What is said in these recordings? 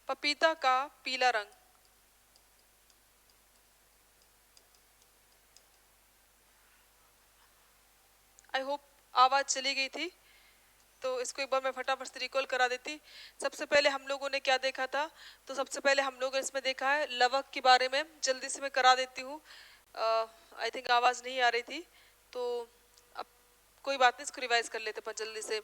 पपीता का पीला रंग। आई होप आवाज चली गई थी, तो इसको एक बार मैं फटाफट से रिकॉल करा देती। सबसे पहले हम लोगों ने क्या देखा था, तो सबसे पहले हम लोगों ने इसमें देखा है लवक के बारे में। जल्दी से मैं करा देती हूँ, आई थिंक आवाज नहीं आ रही थी, तो अब कोई बात नहीं, इसको रिवाइज कर लेते अपन जल्दी से।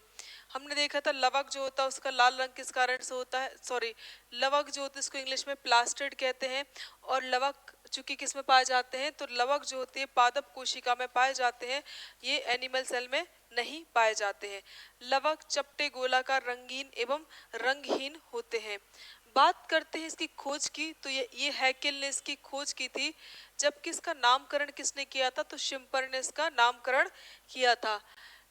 हमने देखा था लवक जो होता है उसका लाल रंग किस कारण से होता है, सॉरी, लवक जो होता है इसको इंग्लिश में प्लास्टिड कहते हैं। और लवक चूंकि किस में पाए जाते हैं, तो लवक जो होती है पादप कोशिका में पाए जाते हैं, ये एनिमल सेल में नहीं पाए जाते हैं। लवक चपटे गोलाकार रंगीन एवं रंगहीन होते हैं। बात करते हैं इसकी खोज की, तो ये हैकेल ने इसकी खोज की थी। जबकि इसका नामकरण किसने किया था, तो शिम्पर ने इसका नामकरण किया था।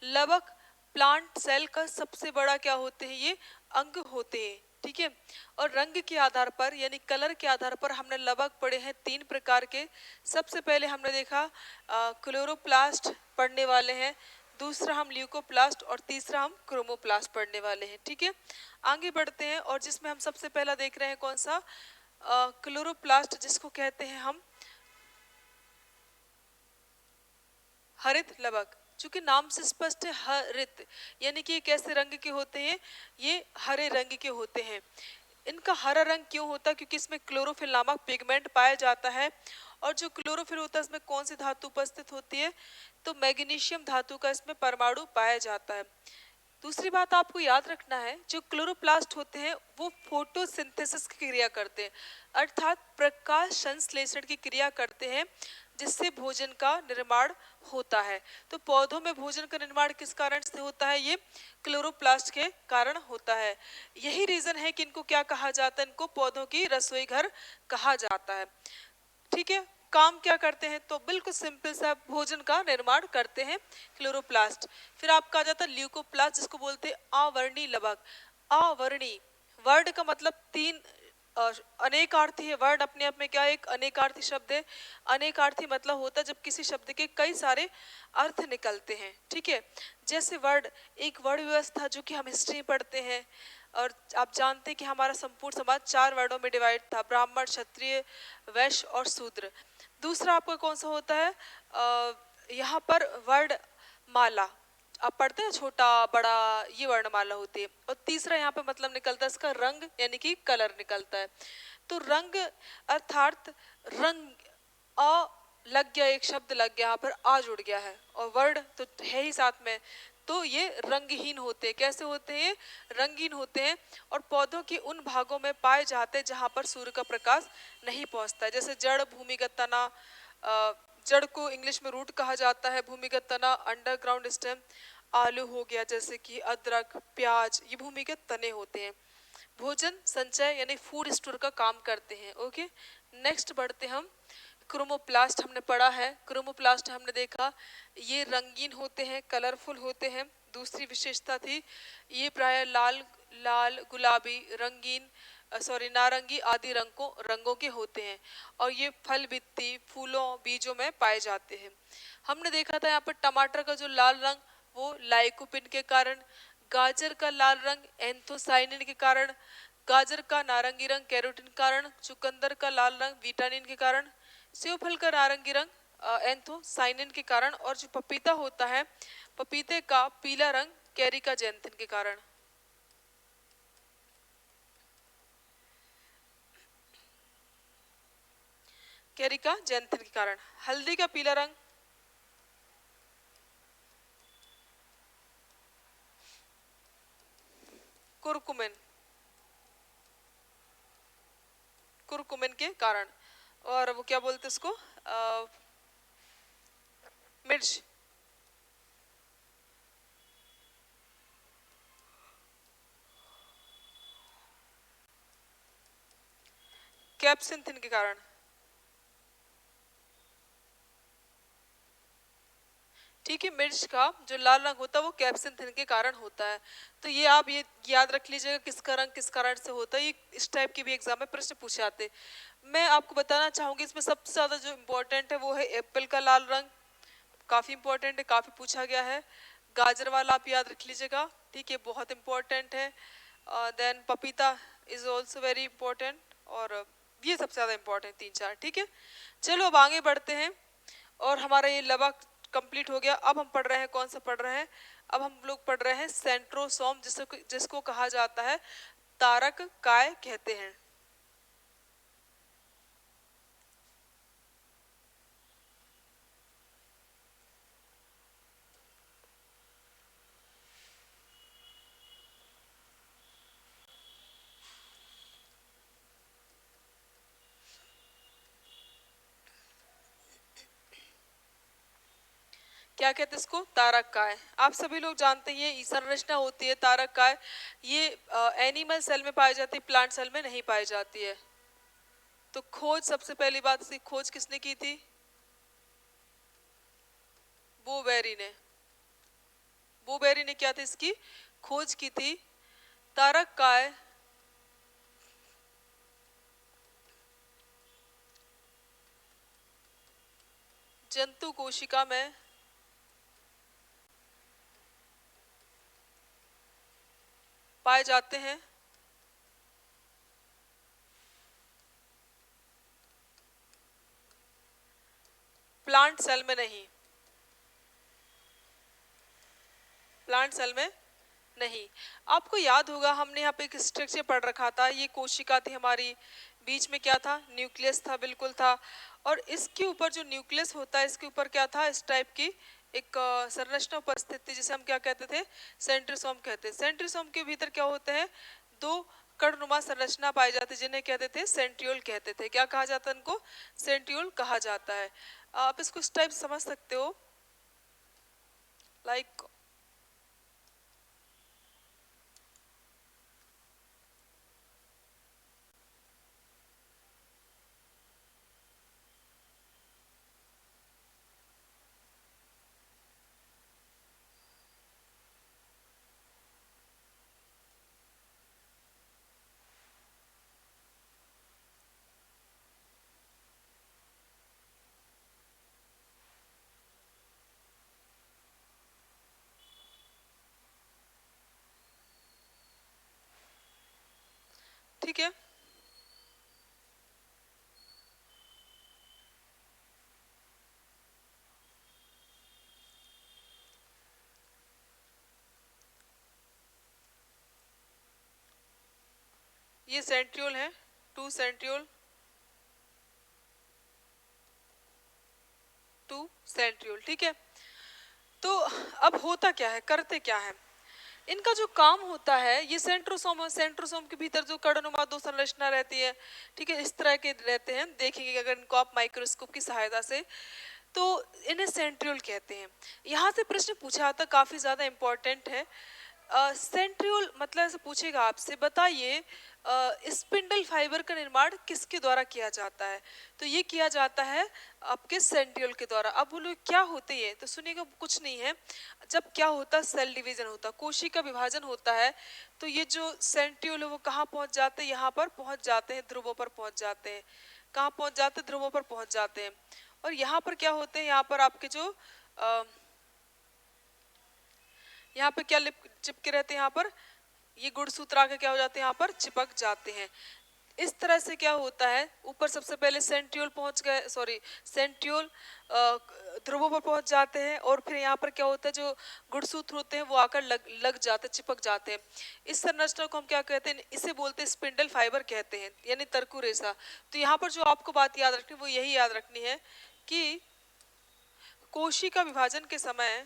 लवक प्लांट सेल का सबसे बड़ा क्या होते हैं, ये अंग होते हैं, ठीक है। और रंग के आधार पर यानी कलर के आधार पर हमने लवक पढ़े हैं 3 प्रकार के। सबसे पहले हमने देखा क्लोरोप्लास्ट पढ़ने वाले हैं, दूसरा हम ल्यूकोप्लास्ट और तीसरा हम क्रोमोप्लास्ट पढ़ने वाले हैं, ठीक है। आगे बढ़ते हैं, और जिसमें हम सबसे पहला देख रहे हैं कौन सा, क्लोरोप्लास्ट, जिसको कहते हैं हम हरित लवक। चूंकि नाम से स्पष्ट है हरित, यानी कि ये कैसे रंग के होते हैं, ये हरे रंग के होते हैं। इनका हरा रंग क्यों होता है, क्योंकि इसमें क्लोरोफिल नामक पिगमेंट पाया जाता है। और जो क्लोरोफिल होता है इसमें कौन सी धातु उपस्थित होती है, तो मैग्नीशियम धातु का इसमें परमाणु पाया जाता है। दूसरी बात आपको याद रखना है, जो क्लोरोप्लास्ट होते हैं वो फोटोसिंथेसिस की क्रिया करते हैं, अर्थात प्रकाश संश्लेषण की क्रिया करते हैं, जिससे भोजन का निर्माण होता है। तो पौधों में भोजन का निर्माण किस कारण से होता है, ये क्लोरोप्लास्ट के कारण होता है। यही रीजन है कि इनको क्या कहा जाता है, इनको पौधों की रसोई घर कहा जाता है, ठीक है। काम क्या करते हैं, तो बिल्कुल सिंपल सा भोजन का निर्माण करते हैं क्लोरोप्लास्ट। फिर आपका आ जाता है ल्यूकोप्लास्ट, जिसको बोलते हैं अवर्णी लवक। अवर्णी वर्ड का मतलब 3 अनेकार्थी है। वर्ड अपने आप में क्या है, एक अनेकार्थी शब्द है। अनेकार्थी मतलब होता है जब किसी शब्द के कई सारे अर्थ निकलते हैं, ठीक है। जैसे वर्ड, एक वर्ण व्यवस्था जो कि हम हिस्ट्री में पढ़ते हैं, और आप जानते हैं कि हमारा संपूर्ण समाज 4 वर्णों में डिवाइड था, ब्राह्मण, क्षत्रिय, वैश्य और शूद्र। दूसरा आपका कौन सा होता है, यहाँ पर वर्ण माला, आप पढ़ते हैं छोटा बड़ा, ये वर्णमाला होती है। और तीसरा यहाँ पे मतलब निकलता है इसका रंग, यानी कि कलर निकलता है। तो रंग अर्थात रंग, अ लग गया, एक शब्द लग गया, यहाँ पर आ जुड़ गया है, और वर्ड तो है ही साथ में, तो ये रंगहीन होते हैं। कैसे होते हैं, रंगीन होते हैं। और पौधों के उन भागों में पाए जाते हैं जहाँ पर सूर्य का प्रकाश नहीं पहुँचता है, जैसे जड़, भूमिगत तना, जड़ को इंग्लिश में रूट कहा जाता है, भूमिगत तना अंडरग्राउंड स्टेम, आलू हो गया जैसे कि अदरक, प्याज, ये भूमिगत तने होते हैं। भोजन संचय यानी फूड स्टोर का काम करते हैं, ओके। नेक्स्ट बढ़ते हम, क्रोमोप्लास्ट हमने पढ़ा है। क्रोमोप्लास्ट हमने देखा ये रंगीन होते हैं, कलरफुल होते हैं। दूसरी विशेषता थी ये प्राय लाल लाल गुलाबी रंगीन सॉरी नारंगी आदि रंगों के होते हैं, और ये फल भित्ति फूलों बीजों में पाए जाते हैं। हमने देखा था यहाँ पर टमाटर का जो लाल रंग वो लाइकोपिन के कारण, गाजर का लाल रंग एंथोसाइनिन के कारण, गाजर का नारंगी रंग कैरोटीन के कारण, चुकंदर का लाल रंग विटामिन के कारण, सेव फल का नारंगी रंग एंथोसाइनिन के कारण, और जो पपीता होता है पपीते का पीला रंग कैरिका जैंथिन के कारण। कैरिका जैंथिन के कारण। हल्दी का पीला रंग कुरकुमिन, कुरकुमिन के कारण। और वो क्या बोलते इसको, मिर्च, कैप्सिंथिन के कारण। ठीक है, मिर्च का जो लाल रंग होता है वो कैप्सिंथिन के कारण होता है। तो ये आप ये याद रख लीजिएगा किसका रंग किस कारण से होता है, ये इस टाइप के भी एग्जाम में प्रश्न पूछे आते। मैं आपको बताना चाहूंगी इसमें सबसे ज्यादा जो इम्पोर्टेंट है वो है एप्पल का लाल रंग, काफी इंपॉर्टेंट है, काफी पूछा गया है। गाजर वाला आप याद रख लीजिएगा, ठीक है, बहुत इंपॉर्टेंट है। देन पपीता इज ऑल्सो वेरी इंपॉर्टेंट, और ये सबसे ज़्यादा इंपॉर्टेंट 3-4, ठीक है। चलो अब आगे बढ़ते हैं, और हमारा ये लबा कंप्लीट हो गया। अब हम पढ़ रहे हैं, कौन सा पढ़ रहे हैं, अब हम लोग पढ़ रहे हैं सेंट्रोसोम, जिसको कहा जाता है तारक काय कहते हैं। क्या कहते हैं इसको, तारक काय। आप सभी लोग जानते हैं ये संरचना होती है तारक काय, ये एनिमल सेल में पाई जाती है, प्लांट सेल में नहीं पाई जाती है। तो खोज, सबसे पहली बात, इसकी खोज किसने की थी, बोबेरी ने। बोबेरी ने क्या थी, इसकी खोज की थी। तारक काय जंतु कोशिका में पाए जाते हैं, प्लांट सेल में नहीं, प्लांट सेल में नहीं। आपको याद होगा हमने यहाँ पे एक स्ट्रक्चर पढ़ रखा था, ये कोशिका थी हमारी, बीच में क्या था, न्यूक्लियस था, बिल्कुल था। और इसके ऊपर जो न्यूक्लियस होता है, इसके ऊपर क्या था, इस टाइप की एक संरचना उपस्थित थी, जिसे हम क्या कहते थे, सेंट्रोसोम कहते हैं। सेंट्रोसोम के भीतर क्या होते हैं, दो कणनुमा संरचना पाई जाती है, जिन्हें कहते थे सेंट्रियोल कहते थे। क्या कहा जाता है इनको, सेंट्रियोल कहा जाता है। आप इसको इस टाइप समझ सकते हो, लाइक ठीक है। ये सेंट्रियोल है, 2 सेंट्रियोल, 2 सेंट्रियोल, ठीक है। तो अब होता क्या है, करते क्या है, इनका जो काम होता है, ये सेंट्रोसोम, सेंट्रोसोम के भीतर जो कड़नुमा दो संरचना रहती है, ठीक है, इस तरह के रहते हैं, देखेंगे अगर इनको आप माइक्रोस्कोप की सहायता से, तो इन्हें सेंट्रियोल कहते हैं। यहाँ से प्रश्न पूछा था, काफी ज्यादा इंपॉर्टेंट है। सेंट्रियोल मतलब ऐसे पूछेगा आपसे, बताइए स्पिंडल फाइबर का निर्माण किसके द्वारा किया जाता है, तो ये किया जाता है आपके सेंट्रियोल के द्वारा। अब बोलो क्या होते हैं, तो सुनिएगा, कुछ नहीं है। जब क्या होता है, सेल डिवीजन होता है, कोशिका विभाजन होता है, तो ये जो सेंट्रियोल है वो कहाँ पहुंच जाते हैं, यहाँ पर पहुंच जाते हैं, ध्रुवों पर पहुंच जाते हैं। कहाँ पहुंच जाते हैं, ध्रुवों पर पहुंच जाते हैं। और यहाँ पर क्या होते हैं, यहाँ पर आपके जो यहाँ पे क्या चिपके रहते हैं, यहाँ पर ये गुणसूत्र आके क्या हो जाते हैं, यहाँ पर चिपक जाते हैं। इस तरह से क्या होता है, ऊपर सबसे पहले सेंट्रियोल पहुंच गए, सॉरी सेंट्रियोल ध्रुवों पर पहुंच जाते हैं, और फिर यहाँ पर क्या होता है, जो गुणसूत्र होते हैं वो आकर लग जाते, चिपक जाते हैं। इस संरचना को हम क्या कहते हैं, इसे बोलते हैं स्पिंडल फाइबर कहते हैं, यानी तरकु रेशा। तो यहाँ पर जो आपको बात याद रखनी, वो यही याद रखनी है कि कोशिका विभाजन के समय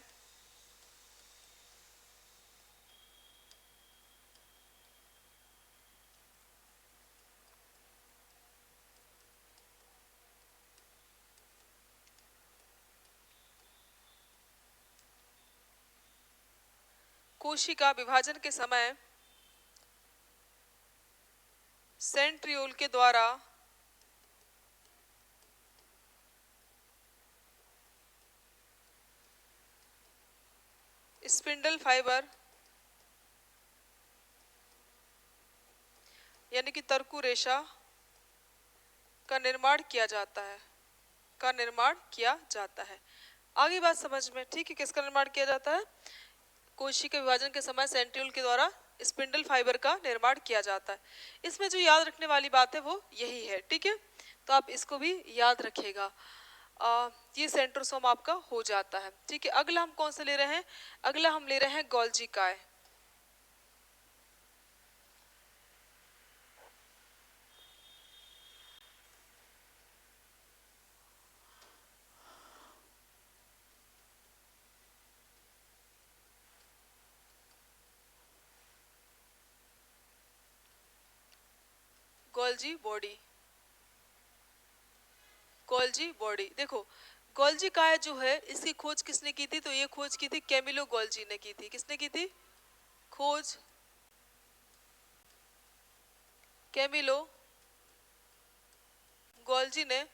कोशिका विभाजन के समय सेंट्रियोल के द्वारा स्पिंडल फाइबर यानी कि तरकु रेशा का निर्माण किया जाता है, का निर्माण किया जाता है। आगे बात समझ में, ठीक है, किसका निर्माण किया जाता है, कोशिका विभाजन के समय सेंट्रियोल के द्वारा स्पिंडल फाइबर का निर्माण किया जाता है। इसमें जो याद रखने वाली बात है वो यही है, ठीक है, तो आप इसको भी याद रखिएगा। ये सेंट्रोसोम आपका हो जाता है, ठीक है। अगला हम कौन सा ले रहे हैं? अगला हम ले रहे हैं गोल्जी काय। गोल्जी बॉडी, गोल्जी बॉडी, देखो गोल्जी काय जो है इसकी खोज किसने की थी? तो ये खोज की थी कैमिलो गोल्जी ने की थी। किसने की थी खोज? कैमिलो गोल्जी ने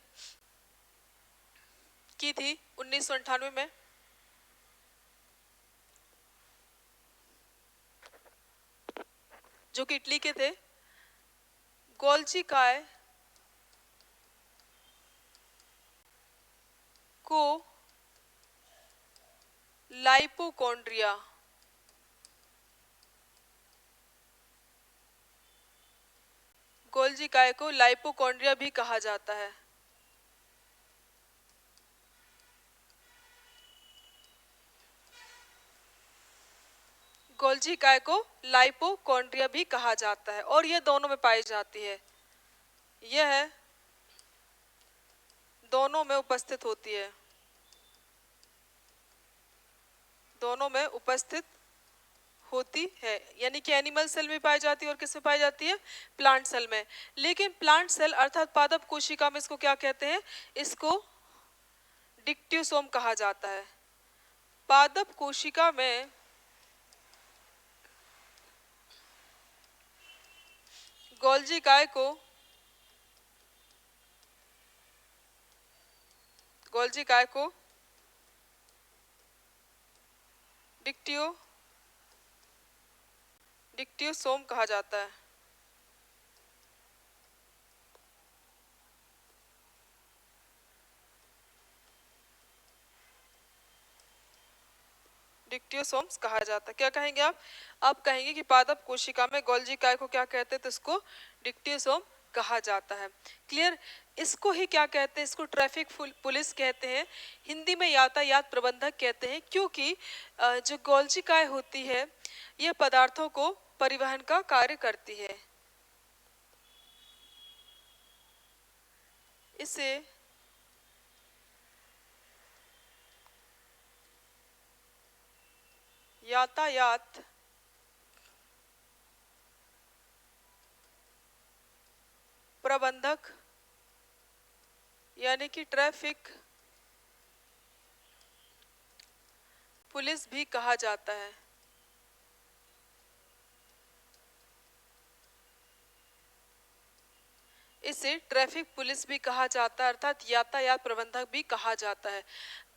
की थी 1998 में। जो कि इटली के थे। गोल्जी काय को लाइपोकॉन्ड्रिया, गोल्जी काय को लाइपोकॉन्ड्रिया भी कहा जाता है। गोल्जी काय को लाइपोकॉन्ड्रिया भी कहा जाता है और यह दोनों में पाई जाती है। यह दोनों में उपस्थित होती है, दोनों में उपस्थित होती है, यानी कि एनिमल सेल में पाई जाती है और किस में पाई जाती है? प्लांट सेल में। लेकिन प्लांट सेल अर्थात पादप कोशिका में इसको क्या कहते हैं? इसको डिक्ट्योसोम कहा जाता है। पादप कोशिका में गोल्जी काय को डिक्ट्योसोम कहा जाता है। डिक्ट्योसोम्स कहा जाता है। क्या कहेंगे आप? आप कहेंगे कि पादप कोशिका में गोल्जी काय को क्या कहते हैं? तो इसको डिक्ट्योसोम कहा जाता है। क्लियर? इसको ही क्या कहते हैं? इसको ट्रैफिक पुलिस कहते हैं, हिंदी में यातायात प्रबंधक कहते हैं, क्योंकि जो गोल्जी काय होती है यह पदार्थों को परिवहन का कार्य करती है। इसे यातायात प्रबंधक यानी कि ट्रैफिक पुलिस भी कहा जाता है। इसे ट्रैफिक पुलिस भी कहा जाता है, अर्थात यातायात प्रबंधक भी कहा जाता है।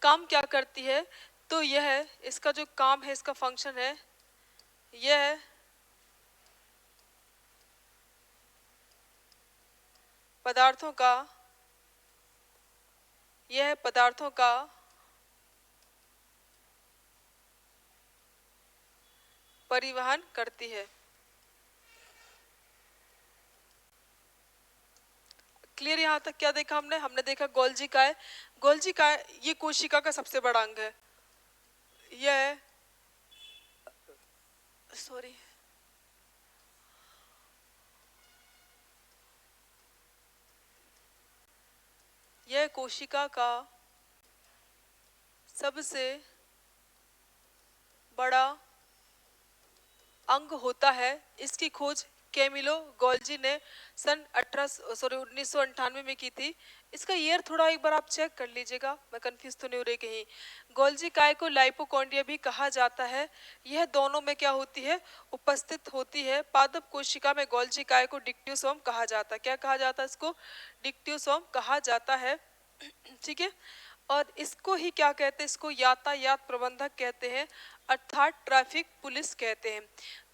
काम क्या करती है? तो यह इसका जो काम है, इसका फंक्शन है, यह पदार्थों का परिवहन करती है। क्लियर? यहाँ तक क्या देखा हमने? हमने देखा गोल्जी काय। गोल्जी काय ये कोशिका का सबसे बड़ा अंग है। यह यह कोशिका का सबसे बड़ा अंग होता है। इसकी खोज कैमिलो गोल्जी ने सन 1998 में की थी। इसका ईयर थोड़ा एक बार आप चेक कर लीजिएगा, मैं कंफ्यूज तो नहीं हो रही कहीं। गोल्जी काय को लाइपोकॉन्ड्रिया भी कहा जाता है। यह दोनों में क्या होती है? उपस्थित होती है। पादप कोशिका में गोल्जी काय को डिक्ट्योसोम कहा जाता है। क्या कहा जाता है? इसको डिक्ट्योसोम कहा जाता है, ठीक है। और इसको ही क्या कहते हैं? इसको यातायात प्रबंधक कहते हैं, अर्थात ट्रैफिक पुलिस कहते हैं,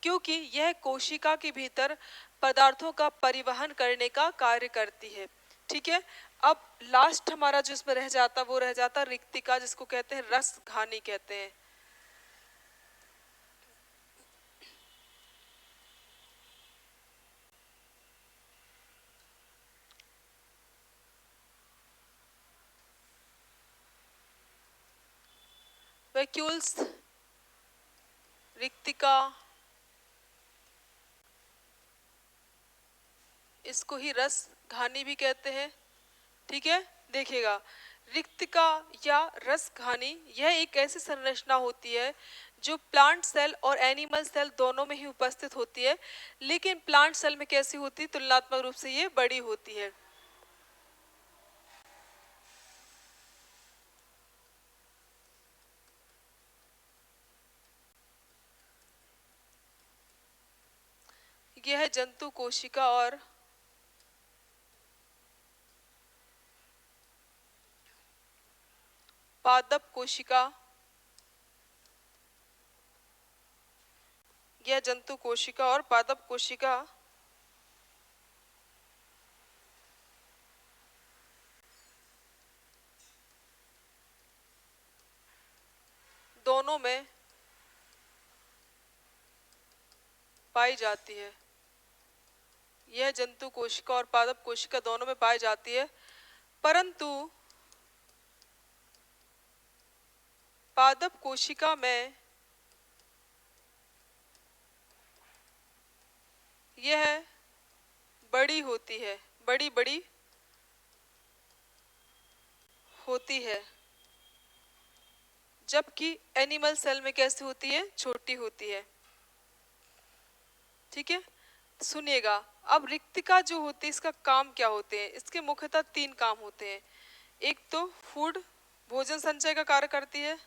क्योंकि यह कोशिका के भीतर पदार्थों का परिवहन करने का कार्य करती है, ठीक है। अब लास्ट हमारा जो इसमें रह जाता वो रह जाता रिक्तिका, जिसको कहते हैं रसघानी कहते हैं। वैक्यूल्स, रिक्तिका, इसको ही रस घानी भी कहते हैं। ठीक है, देखिएगा, रिक्तिका या रस घानी यह एक ऐसी संरचना होती है जो प्लांट सेल और एनिमल सेल दोनों में ही उपस्थित होती है, लेकिन प्लांट सेल में कैसी होती है, तुलनात्मक रूप से ये बड़ी होती है। यह है जंतु कोशिका और पादप कोशिका। यह जंतु कोशिका और पादप कोशिका दोनों में पाई जाती है। यह जंतु कोशिका और पादप कोशिका दोनों में पाई जाती है, परंतु पादप कोशिका में यह बड़ी होती है, बड़ी बड़ी होती है, जबकि एनिमल सेल में कैसी होती है, छोटी होती है। ठीक है, सुनिएगा, अब रिक्तिका जो होती है इसका काम क्या होते हैं, इसके मुख्यतः 3 काम होते हैं। एक तो फूड, भोजन संचय का कार्य करती है।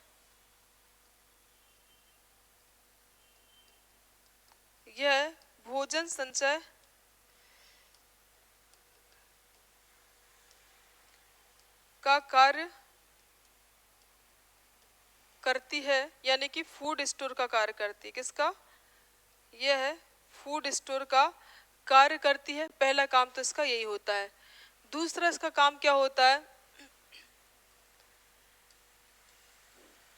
यह भोजन संचय का कार्य करती है, यानी कि फूड स्टोर का कार्य करती है। किसका? यह है फूड स्टोर का कार्य करती है। पहला काम तो इसका यही होता है। दूसरा इसका काम क्या होता है,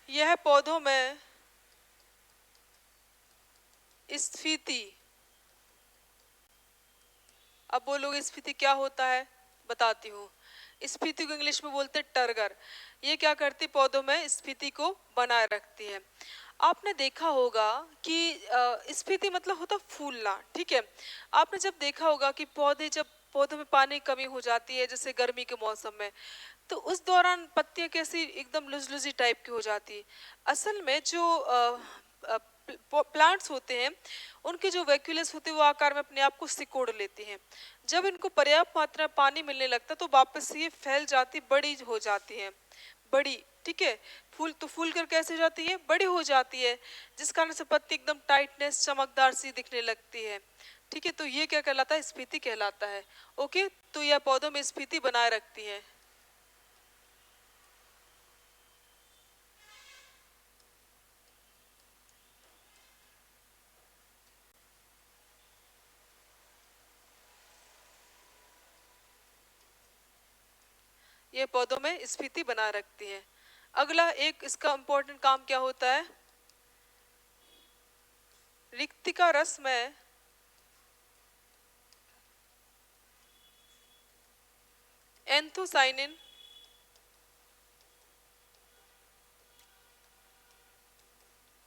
यह पौधों में स्फीति, अब बोलोगे स्फीति क्या होता है, बताती हूँ। स्फीति को इंग्लिश में बोलते हैं टर्गर। ये क्या करती, पौधों में स्फीति को बनाए रखती है। आपने देखा होगा कि स्फीति मतलब होता फूलना। ठीक है, आपने जब देखा होगा कि जब पौधों में पानी की कमी हो जाती है, जैसे गर्मी के मौसम में, तो उस दौरान पत्तियां कैसी एकदम लुजलुजी टाइप की हो जाती है। असल में जो प्लांट्स होते हैं उनके जो वैक्यूलस होते हैं वो आकार में अपने आप को सिकोड़ लेती हैं। जब इनको पर्याप्त मात्रा में पानी मिलने लगता है तो वापस ये फैल जाती, बड़ी हो जाती है, बड़ी। ठीक है, फूल तो फूल कर कैसे हो जाती है, बड़ी हो जाती है, जिस कारण से पत्ती एकदम टाइटनेस चमकदार सी दिखने लगती है। ठीक है, तो ये क्या कहलाता है, स्फीति कहलाता है। ओके, तो यह पौधों में स्फीति बनाए रखती है। ये पौधों में स्फीति बना रखती है। अगला एक इसका इंपॉर्टेंट काम क्या होता है, रिक्तिका रस में एंथोसाइनिन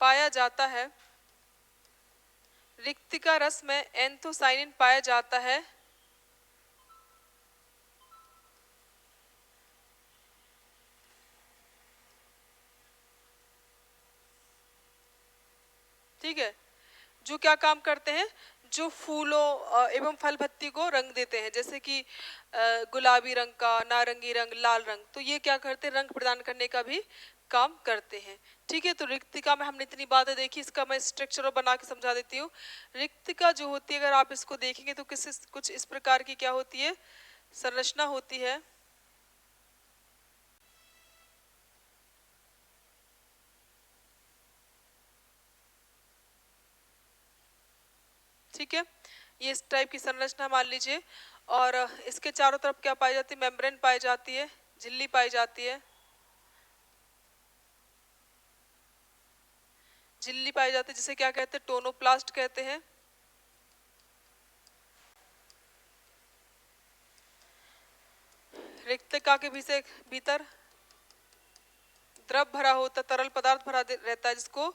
पाया जाता है। रिक्तिका रस में एंथोसाइनिन पाया जाता है। ठीक है, जो क्या काम करते हैं, जो फूलों एवं फल पत्ती को रंग देते हैं, जैसे कि गुलाबी रंग का, नारंगी रंग, लाल रंग, तो ये क्या करते हैं, रंग प्रदान करने का भी काम करते हैं। ठीक है, तो रिक्तिका में हमने इतनी बातें देखी, इसका मैं स्ट्रक्चर बना के समझा देती हूँ। रिक्तिका जो होती है, अगर आप इसको देखेंगे तो कुछ इस प्रकार की क्या होती है, संरचना होती है। ठीक है, ये इस टाइप की संरचना मान लीजिए, और इसके चारों तरफ क्या पाई जाती है, मेम्ब्रेन पाई जाती है, झिल्ली पाई जाती है, झिल्ली पाई जाती है, जिसे क्या कहते हैं, टोनोप्लास्ट कहते हैं। रिक्तिका के भीतर द्रव भरा होता, तरल पदार्थ भरा रहता है, जिसको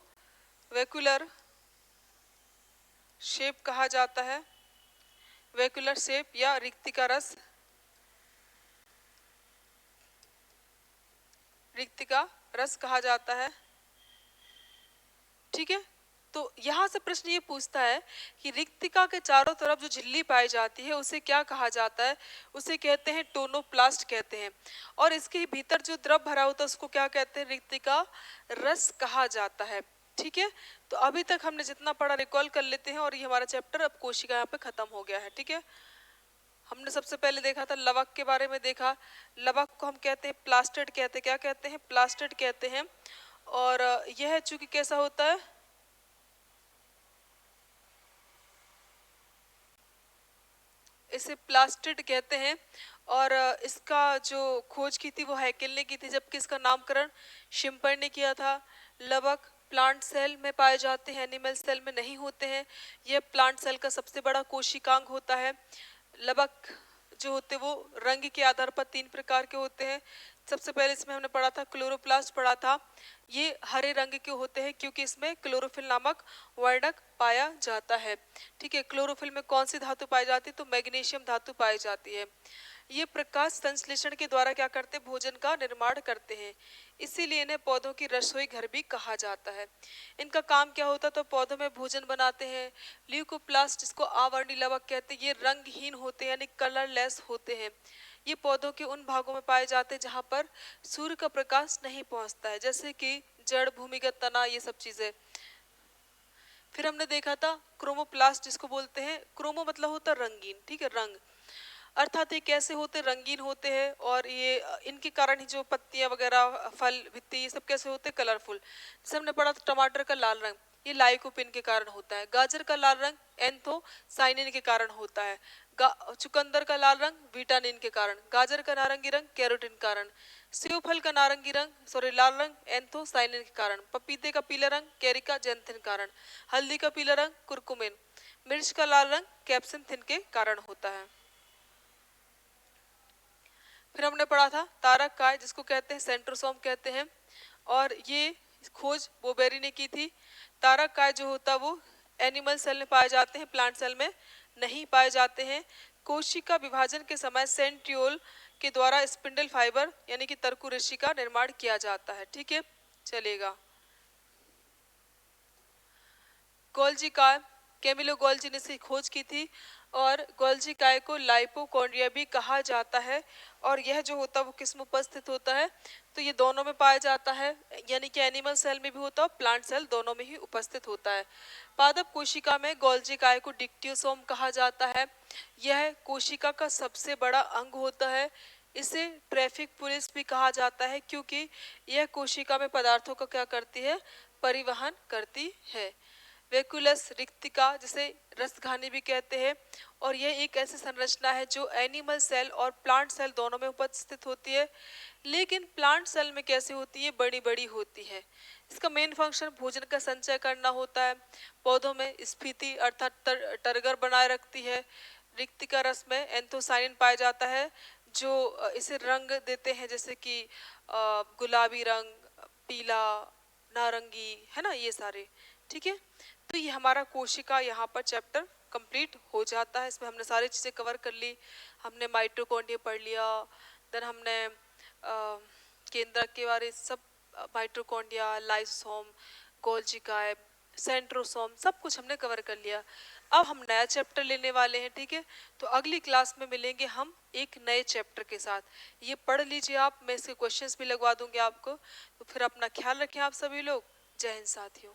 वैक्यूलर शेप कहा जाता है। वैक्यूलर शेप या रिक्तिका रस, रिक्तिका रस कहा जाता है। ठीक है, तो यहाँ से प्रश्न ये पूछता है कि रिक्तिका के चारों तरफ जो झिल्ली पाई जाती है उसे क्या कहा जाता है? उसे कहते हैं टोनोप्लास्ट कहते हैं। और इसके भीतर जो द्रव भरा होता है उसको क्या कहते हैं? रिक्तिका रस कहा जाता है। ठीक है, तो अभी तक हमने जितना पढ़ा रिकॉल कर लेते हैं और ये हमारा चैप्टर अब कोशिका यहाँ पे खत्म हो गया है। ठीक है, हमने सबसे पहले देखा था लवक के बारे में देखा। लवक को हम कहते हैं प्लास्टेड कहते हैं। क्या कहते हैं? प्लास्टेड कहते हैं। और यह चूंकि कैसा होता है, इसे प्लास्टिड कहते हैं। और इसका जो खोज की थी वो हैकेल ने की थी, जबकि इसका नामकरण शिम्पर ने किया था। लवक प्लांट सेल में पाए जाते हैं, एनिमल सेल में नहीं होते हैं। यह प्लांट सेल का सबसे बड़ा कोशिकांग होता है। लवक जो होते वो रंग के आधार पर 3 प्रकार के होते हैं। सबसे पहले इसमें हमने पढ़ा था क्लोरोप्लास्ट पढ़ा था। ये हरे रंग के होते हैं क्योंकि इसमें क्लोरोफिल नामक वर्णक पाया जाता है। ठीक है, क्लोरोफिल में कौन सी धातु पाई जाती है? तो मैग्नीशियम धातु पाई जाती है। ये प्रकाश संश्लेषण के द्वारा क्या करते हैं? भोजन का निर्माण करते हैं। इसीलिए इन्हें पौधों की रसोई घर भी कहा जाता है। इनका काम क्या होता है? तो पौधों में भोजन बनाते हैं। ल्यूकोप्लास्ट, जिसको आवर्णी लवक कहते हैं, ये रंगहीन होते हैं यानी कलरलेस होते हैं। ये पौधों के उन भागों में पाए जाते हैं जहां पर सूर्य का प्रकाश नहीं पहुंचता है, जैसे कि जड़, भूमिगत तना, ये सब चीजें। फिर हमने देखा था क्रोमोप्लास्ट, जिसको बोलते हैं, क्रोमो मतलब होता है रंगीन। ठीक है, रंग, अर्थात ये कैसे होते? रंगीन होते हैं। और ये इनके कारण ही जो पत्तियां वगैरह, फल, भित्ती, ये सब कैसे होते? कलरफुल। जैसे हमने पढ़ा था टमाटर का लाल रंग, ये लाइकोपिन के कारण होता है। गाजर का लाल रंग एंथोसाइनिन के कारण होता है। चुकंदर का लाल रंग विटामिन के कारण। गाजर का नारंगी रंग कैरोटीन कारण। सेव फल का नारंगी रंग लाल रंग एंथोसाइनिन के कारण। पपीते का पीला रंग कैरिका जेंथिन कारण। हल्दी का पीला रंग कुरकुमिन। मिर्च का लाल रंग कैप्सिथिन के कारण होता है। फिर हमने पढ़ा था तारक काय, जिसको कहते हैं सेंट्रोसोम कहते हैं। और ये खोज बोबेरी ने की थी। तारक काय जो होता वो एनिमल सेल में पाए जाते हैं, प्लांट सेल में नहीं पाए जाते हैं। कोशिका विभाजन के समय सेंट्रियोल के द्वारा स्पिंडल फाइबर यानी कि तरकु रस्सी का निर्माण किया जाता है। ठीक है, चलेगा। गोल्जी काय, कैमिलो गोल्जी ने इसे खोज की थी। और गोल्जी काय को लाइपोकॉन्ड्रिया भी कहा जाता है। और यह जो होता है वो किस में उपस्थित होता है? तो ये दोनों में पाया जाता है, यानी कि एनिमल सेल में भी होता है, प्लांट सेल दोनों में ही उपस्थित होता है। पादप कोशिका में गोल्जी काय को डिक्टियोसोम कहा जाता है। यह कोशिका का सबसे बड़ा अंग होता है। इसे ट्रैफिक पुलिस भी कहा जाता है क्योंकि यह कोशिका में पदार्थों का क्या करती है? परिवहन करती है। वैक्यूलस रिक्तिका, जिसे रसघानी भी कहते हैं, और यह एक ऐसी संरचना है जो एनिमल सेल और प्लांट सेल दोनों में उपस्थित होती है। लेकिन प्लांट सेल में कैसे होती है? बड़ी बड़ी होती है। इसका मेन फंक्शन भोजन का संचय करना होता है। पौधों में स्फीति अर्थात टरगर बनाए रखती है। रिक्तिका रस में एंथोसाइनिन पाया जाता है जो इसे रंग देते हैं, जैसे कि गुलाबी रंग, पीला, नारंगी, है ना, ये सारे। ठीक है, तो ये हमारा कोशिका यहाँ पर चैप्टर कंप्लीट हो जाता है। इसमें हमने सारी चीज़ें कवर कर ली। हमने माइटोकॉन्ड्रिया पढ़ लिया, देन हमने केंद्रक के बारे सब, माइटोकॉन्ड्रिया, लाइसोसोम, गोल्जी काय, सेंट्रोसोम, सब कुछ हमने कवर कर लिया। अब हम नया चैप्टर लेने वाले हैं। ठीक है, तो अगली क्लास में मिलेंगे हम एक नए चैप्टर के साथ। ये पढ़ लीजिए आप, मैं इसके क्वेश्चंस भी लगवा दूंगी आपको। तो फिर अपना ख्याल रखें आप सभी लोग। जय हिंद साथियों।